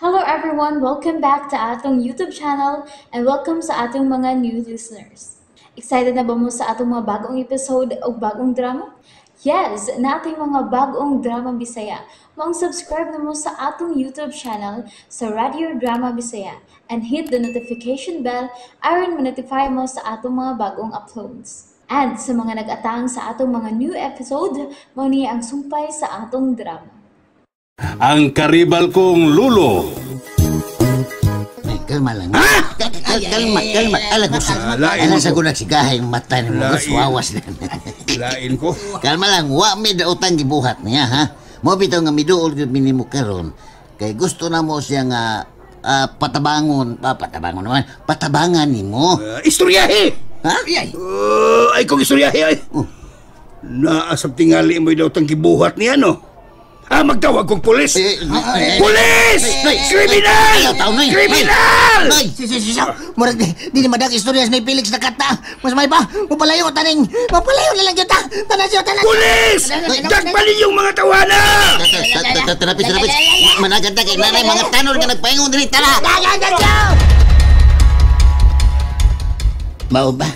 Hello everyone! Welcome back to atong YouTube channel and welcome sa atong mga new listeners. Excited na ba mo sa atong mga bagong episode o bagong drama? Yes, na ating mga bagong drama Bisaya. Mag-subscribe na mo sa atong YouTube channel sa Radio Drama Bisaya and hit the notification bell aron ma-notify mo sa atong mga bagong uploads. And sa mga nag-atang sa atong mga new episode, mao niya ang sumpay sa atong drama. Ang karibal kong lulo. Kalma lang. Kalma. Alam ko sa... Alam sa kunag sigahay yung mata ni mo. Wawas na. Lain ko. Kalma lang. Wa may daotang gibuhat niya, ha? Mo bitaw nga miduol yun minimo karon. Kay gusto na mo siya nga patabangan ni mo. Istoryahe! Ha? Ay kong istoryahe ay. Naasab tingali mo'y daotang gibuhat niya, no? Magtawag kong pulis! Pulis! Kriminal! Kriminal! Ay! Murag di madag istorya ni Felix na kata. Mas may ba? Mapalayo taning. Mapalayo na lang kita. Tanan. Pulis! Dagbalin yung mga tawana! Terapis. Managanda kay nanay mga tanol nga nagpaingon diri tara. Mao ba?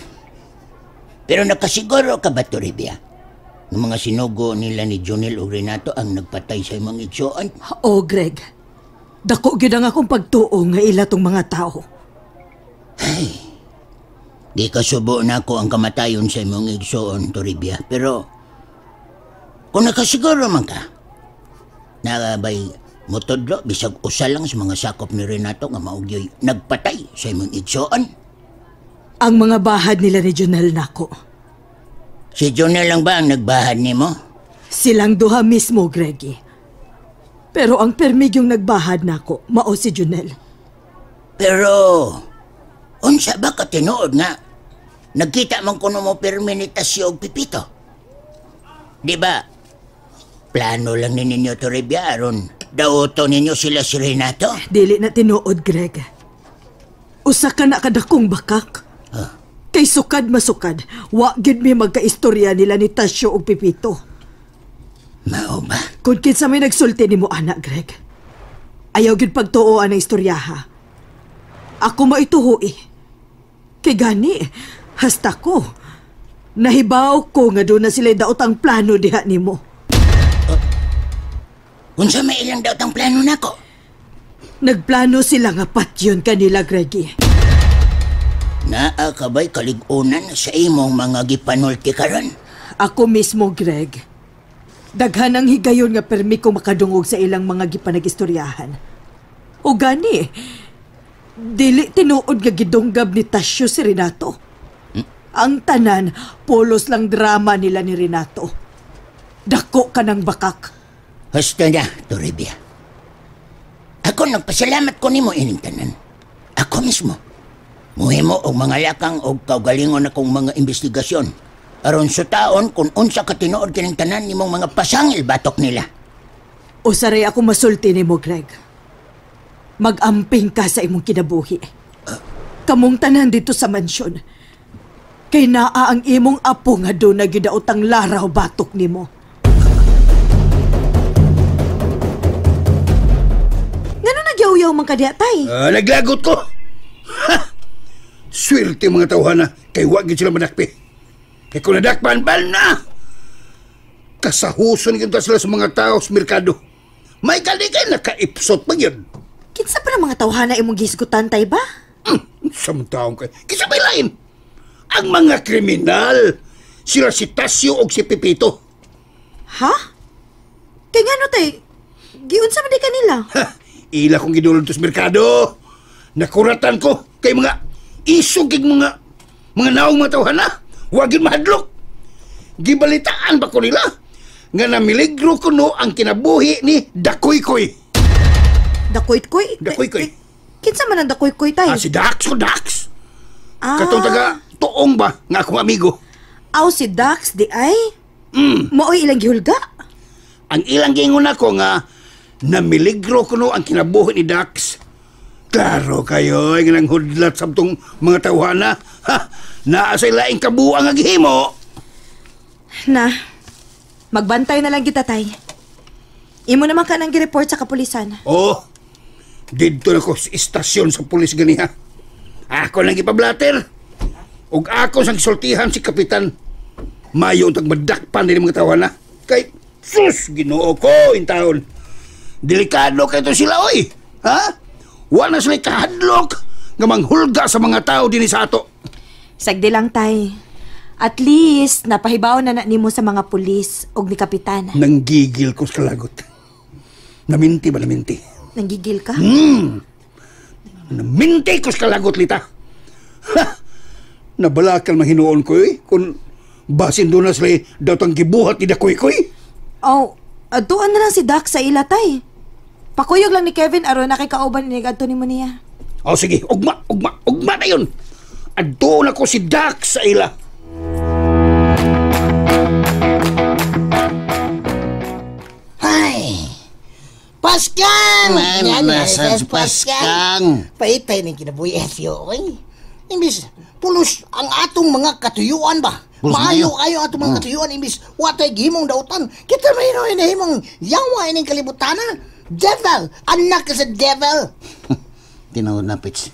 Pero nakasiguro ka ba, Toribia? Ng mga sinugo nila ni Jonel o Renato ang nagpatay sa imong igsoon? Oh, Greg. Dako gyud ang akong pagtuo nga ila tong mga tao. Ay, di kasubo na ako ang kamatayon sa imong igsoon, Toribia. Pero, kung nakasiguro man ka, nabay motodlo, bisag usa lang sa mga sakop ni Renato nga maugyoy nagpatay sa imong igsoon? Ang mga bahad nila ni Jonel nako. Si Jonel lang ba ang nagbahad ni mo? Silang duha mismo, Greggy. Pero ang permig yung nagbahad nako, mao si Jonel. Pero, unsa ba ka tinuod nga? Nagkita man kuno mo perminitasyo og pipito. Di ba? Plano lang ni ninyo Toribia aron daoto ninyo sila si Renato? Dili na tinuod, Greg. Usa ka na kadakong bakak. Kay sukad masukad, wa gid mi magkaistorya nila ni Tasyo og Pipito. Mao ba? Kung kinsa may nagsulti nimo anak, Greg. Ayaw gid pagtuoan ang istoryaha. Ako maituhoi. Kay gani, hasta ko. Nahibaw ko nga doon na sila daotang plano diha nimo. Unsa may ilang daotang plano nako? Nagplano sila nga patyon kanila, Greggy. Naa ka ba'y kaligunan sa imong mga gipanulti karon? Ako mismo, Greg. Daghan ang higayon nga permi ko makadungog sa ilang mga gipanag-istoryahan. O gani, dili tinuod nga gidunggab ni Tasyo si Renato. Ang tanan, polos lang drama nila ni Renato. Dako ka ng bakak. Hasta na, Toribia. Ako nagpasalamat ko nimo ining tanan. Ako mismo. Muhimo og mga lakang og kaugalingon akong mga investigasyon. Aron sa taon kung unsa ka tinuod kining tanan nimong mga pasangil batok nila. O saray ako masulti nimo, Greg. Mag-amping ka sa imong kinabuhi. Kamong tanan dito sa mansyon. Kay naa ang imong apo nga doon na gidaotang laraw batok nimo. Ngano nagyaw-yaw man ka diha, tay? Naglagot ko! Ha! Swerte mga tawhana kay wag gid sila madakpi. Kay kung nadakpan bal na. Kasahuson kita sila sa mga tao sa merkado. May kaligay nakaipsot pa yun. Kinsa pa ng mga tawhana imong gisgutan, tay ba? Sa mga taong kayo. Kisa may lain. Ang mga kriminal. Sila si Tasyo o si Pipito. Ha? Kay ngano, tay? Giunsa man di kanila? Ha! Ila kong gidulog to sa merkado. Nakuratan ko kay mga isugig mga naong mga tawhana. Wagin mahadlok. Gibalitaan ba ko nila nga namiligro ko no ang kinabuhi ni Dakoy-koy. Dakoy-koy? Dakoy-koy. Kinsa man ang Dakoy-koy, tay? Si Dax ko, Dax. Ah. Katong taga tuong ba nga akong amigo. Aw, si Dax di ay? Maoy ilang gihulga? Ang ilang gingon ako nga namiligro ko no ang kinabuhi ni Dax. Klaro kayo, ang nang hudlat sa itong mga tawhana. Ha! Naa sa ilaing kabuang ang gihimo. Na, magbantay na lang kita, tay. Imo naman ka nang gireport sa kapulisan. Oh, Dito na ko sa istasyon sa pulis ganiha. Ako lang ipablater. Ug ako sang sultihan si Kapitan. Mayo tag madakpan din mga tawana. Kay sus Ginoo ko in taon. Delikado kay to sila oy. Ha? Wala sila kahadlok nga manghulga sa mga tao dinhi sa ato. Sagdi lang, tay. At least, napahibaw na nimo sa mga pulis o ni Kapitan. Nanggigil ko sa kalagot. Naminti ba naminti? Nanggigil ka? Naminti ko sa kalagot, Lita. Ha! Nabalakal mahinuon ko eh. Kung basin doon na sila datang gibuhat ni Dakoy-koy. Oh, aduan na lang si Doc sa ila, tay. Pakuyog lang ni Kevin aron na kay kauban ni adto nimo niya. O sige, ugma na yun. Adto na ko si Dak sa ila. Ay, Paskang! Nasa Paskang. Paitay ng kinabuhi Fyo, oy. Imbis, pulos ang atong mga katuyuan ba? Pulos Maayo maayo. kayo atong mga katuyuan, imbis, watay gihimong dautan. Kita may ino himong yawa ining kalibutana. Devil! Anak ka sa devil! Tinaw na, Pits.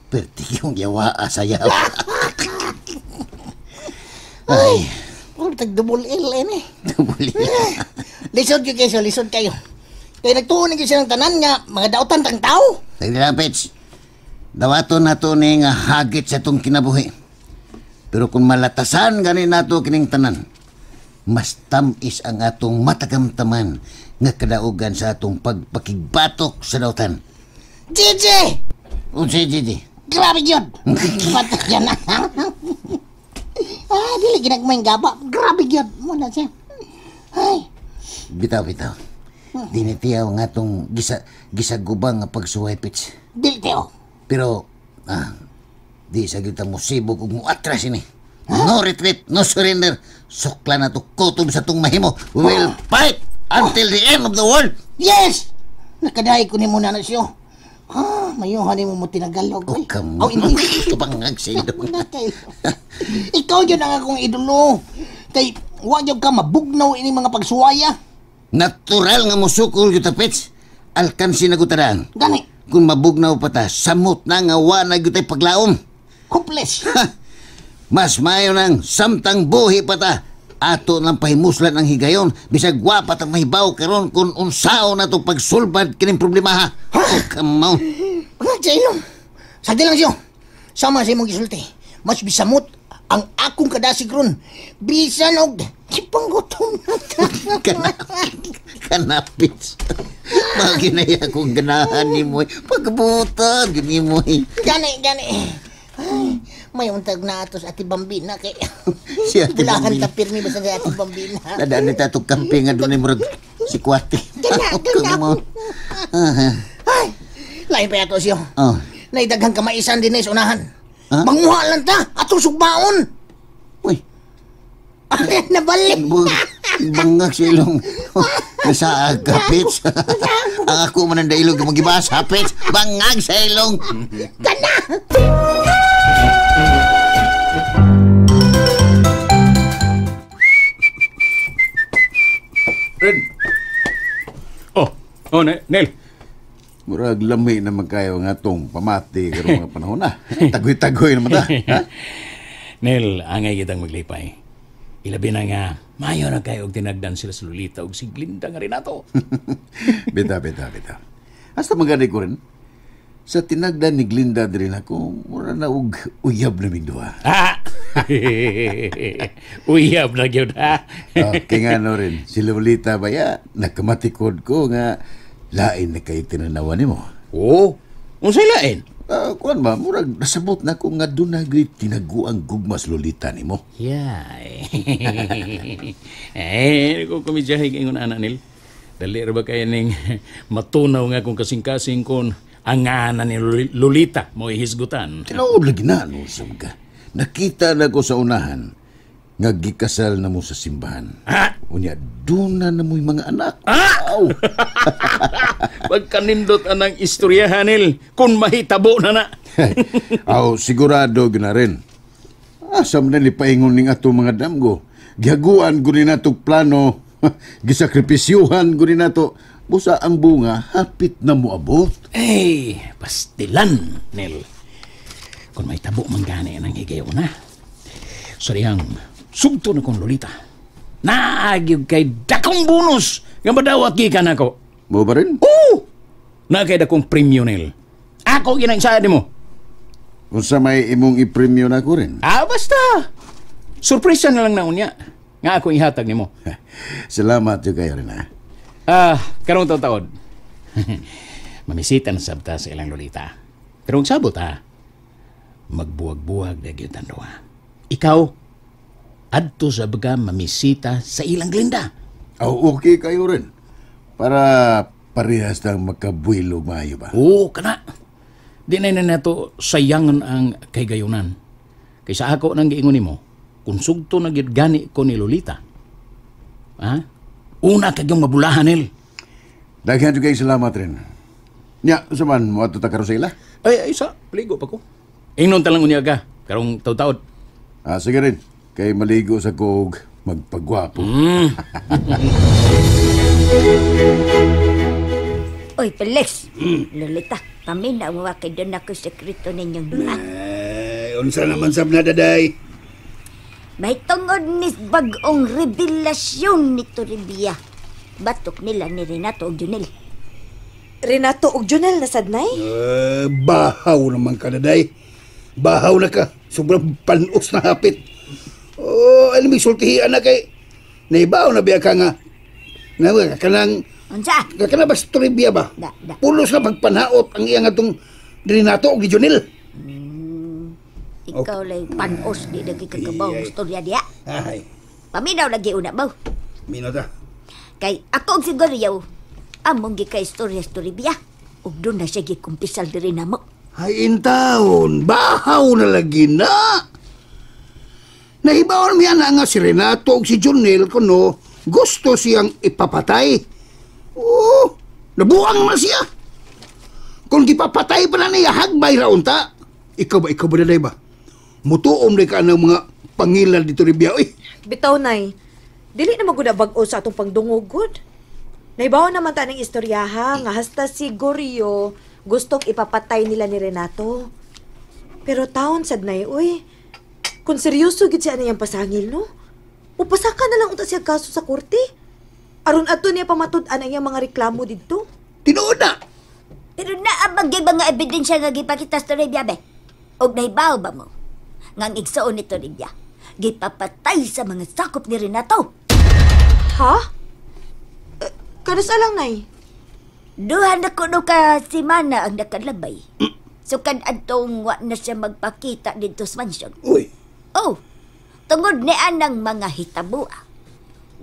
Perti yung yawa sayaw. Ay, Oh, tag-double L eh. tabuli. Lisod yun kayo, lisod kayo. Kaya nagtuunin kayo silang tanan nga, mga dautan tang tao. Sagdi lang, Pits. Dawaton na to ni nga hagit sa itong kinabuhi. Pero kung malatasan ganin nato kining tanan, mas tamis ang atong matagamtaman nga kadaugan sa atong pagpakigbatok sa dautan. Gigi! Unsay Gigi? Grabe yun! Patak yan. Dili ginagmayng gaba. Grabe yun. Muna siya. Ay, Bitaw. Dinitiyaw nga itong gisagubang nga pagsuway, Pits. dili tayo. Pero, di sa kita mo sibog ug mo atras ini. No retreat, no surrender. Sukla na to kutob sa tong mahimo. We will fight until the end of the world. Yes! Nakadahi ko ni muna na siyo. Mayuhan ni mo tinagalog. Oh, oy. come Oh, on. hindi. Kapangag sa ilong. Ikaw yun ang akong idolo. Kay, wag yun ka mabugnaw ini mga pagsuwaya. Natural nga musukol kita, Pits. Alkansi na gutadaan. Gani, Kung mabugnaw pa ta, samot na nga wana gutay paglaom. hopeless. Mas mayo nang samtang buhi pa ta. Ato nang pahimuslan ang higayon. Bisag wapat ang mahibaw karon kung unsao na to pagsulbad kining problema ha. Oh, come on. Mga jailong. Sagdi lang siyo. Sama sa imong gisulti. Mas bisamot ang akong kadasig ron. Bisan og ipanggutom na ta. Kanapits. Maginaya kong ganahan ni mo. Pagbutan, gani mo. Gani. Ay, may untag na atos ati Bambina kay. Si Ate Bulahan Bambina. ta pirmi basta sa ati Bambina. Nadaan ni tatong kamping nga doon ni Murag si Kwati. Gana. Come on. Ay, lain pa yato siyo. Oh. Naidaghang kamaisan din sa unahan. Ha? Manguha lang ta atong sugbaon. Uy, Ay, nabalik. bangag sa ilong. Nasa agapits. Ang ako man ang dailog yung magibas, hapits. Bangag sa ilong. Red. Nel. Murag lami naman kayo nga itong pamati karong mga panahon na. Tagoy-tagoy naman ta. Ha? Nel, angay kitang maglipay. Ilabi na nga, mayo na kayo og tinagdan sila sa Lolita og si Glinda nga rin ato. Bita. Hasta magani ko rin. Sa tinagdan ni Glinda din ako, mura na uyab na duha. Uyab na gyud ha. Kaya nga no rin, si Lolita ba ya, nakamatikod ko nga lain na kayo tinanawan ni mo. Oo, unsay lain? Kuan ba, murag nasabot na ko nga doon na tinaguang gugmas Lolita ni mo. Yay. Kung kumidyahay ingon ana nil. Dali ra ba kaya ning matunaw nga kung kasing-kasing kon ang ana ni Lolita mo ihisgutan. Tinuod lagi na, no, ka. Nakita na ko sa unahan nga gikasal na mo sa simbahan. Unya, doon na mo'y mga anak. Aw! Pagkanindot anang istoryahan nil kung mahitabo na. Aw, sigurado gina rin. Asam na lipaingon ning ato mga damgo. Gihaguan guni nato plano, gisakripisyuhan guni nato. busa ang bunga hapit na moabot. Pastilan, Nel. Kung may tabo man gani ng higayon na. Sarihang sugto na kong Lolita. Naagyog kay dakong bonus nga madawat gikan ako. Mo ba rin? Oo! Nakay dakong premyo, Nel. Ako ginagsaad mo. Kung sa may imong ipremyo na ko rin. Basta. Surpresa na lang na unya. Nga ako ihatag ni mo. Salamat yung kayo rin, ha? Karong taon. Mamisita na sabta sa ilang Lolita. Pero kung sabot, magbuwag-buwag na gyud ang duha. Ikaw, adto sa baga mamisita sa ilang Glinda. Okay kayo rin. Para parehas na magkabuilo mayo ba? Oo, kana. Di na nato sayangan ang kaygayunan. Kaysa ako nang giingon nimo, kung sugto na gyud gani ko ni Lolita. Una kagyong mabulahan, Nel. Daghan yung kayo salamat rin. Nya, saman mo ato ta karo sa ila? Ay, isa. Paligo pa ko. Ingnon talang unya ka. Karong taw-taod. Sige rin. Kay maligo sa kog magpagwapo. Oy, Felix. Lolita, kami na uwakay doon ako sekreto ninyong duha. Unsa naman sab na, daday? May tungod ni bagong revelasyon ni Toribia. Batok nila ni Renato o Junel. Renato ug Junel na sadnay? Bahaw naman ka, daday. Bahaw na ka. Sobrang panos na hapit. Alam mo, sultihian na kay... Naibaw na biya ka nga. Nga ka nang... Unsa? Ka na ba sa Toribia ba? Da. Pulos na pagpanhaot ang iyang atong Renato o Junel. Ikaw lay panos di lagi kagabaw ang storya diya. Ay, Paminaw lagi una ba? minota. Kay ako og siguro among gi kay storya Toribia. Ug doon na siya gikumpisal diri namo. Ay, intawon. Bahaw na lagi na. Nahibawan niya na nga si Renato o si Junel kuno gusto siyang ipapatay. Nabuang na siya. Kung gipapatay pa na niya, hagbay raunta. Ikaw ba na ba? Mutuom na ka ng mga pangilan dito rin biya. Bitaw, nay. Dili na maguna bag-o sa atong pangdungog, good. Naibaw naman ta ng istoryaha nga hasta si Gorio gustong ipapatay nila ni Renato. Pero taon sad nay, uy. Kung seryoso gid siya niyang pasangil, no? Upasaka na lang unta siya kaso sa korte. Aron ato niya pamatud-an ang iyang mga reklamo didto. Tinuod na. Pero naabag gyud mga ebidensya nga gipakita sa Toribia be. Og nahibaw ba mo? Nga ang igsoon ni Toribia gipapatay sa mga sakop ni Renato. Ha? Kanas alang, nay? Duha na kuno ka simana ang nakalabay. So kad adtong wa na siya magpakita dito sa mansion. Uy. Oh, tungod ni anang mga hitabua.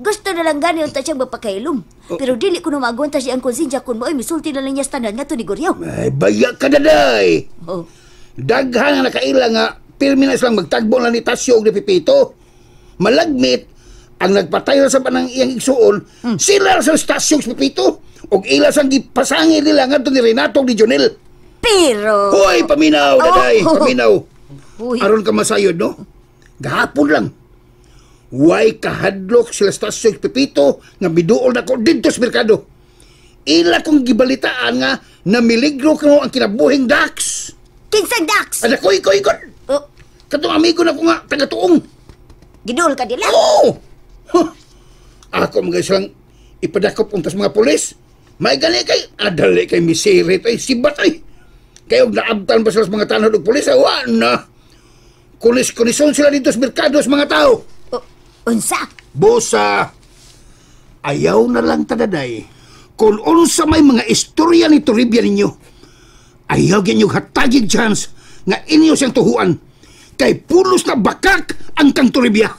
Gusto na lang gani unta siyang mapakailom. Pero dili ko na maagwanta siyang konsensya kung mo'y misulti na lang niya standard nga to ni Goryo. Ay, bayak ka daday. Oh, Daghan nga nakaila nga pirminas lang magtagbo na ni Tasyo o ni Pipito. Malagmit ang nagpatay sa panang iyang igsuon, sila sa Tasyo si Pipito o ila sang gipasangil nila nga to ni Renato o ni Junel. pero... Hoy, paminaw, daday, Oh. paminaw. Uy. Aron ka masayod, no? Gahapon lang. Way kahadlok sila Tasyo si Pipito nga biduol na ko dito sa merkado. Ila kong gibalitaan nga na miligro ko ang kinabuhing Dax. Kinsang Dax! Ada ko ikon. Oh, Katong amigo na ko nga taga-tuong. gidul ka dila. Oo! Huh. Ako mga isang ipadakop untas mga pulis. May gani kay, adali kay misirit ay sibat ay. Kaya naabtan ba sila sa mga tanod ng pulis? Awa na. Kunis-kunison sila dito sa merkado sa mga tao. Oh, unsa? Bosa, ayaw na lang tadaday. Kung unsa may mga istorya ni Toribia ninyo, ayaw ganyong hatagig chance nga inyo siyang tuhuan. Kay pulos na bakak ang kang Toribia.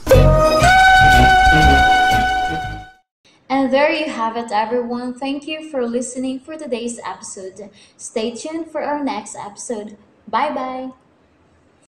And there you have it, everyone. Thank you for listening for today's episode. Stay tuned for our next episode. Bye-bye.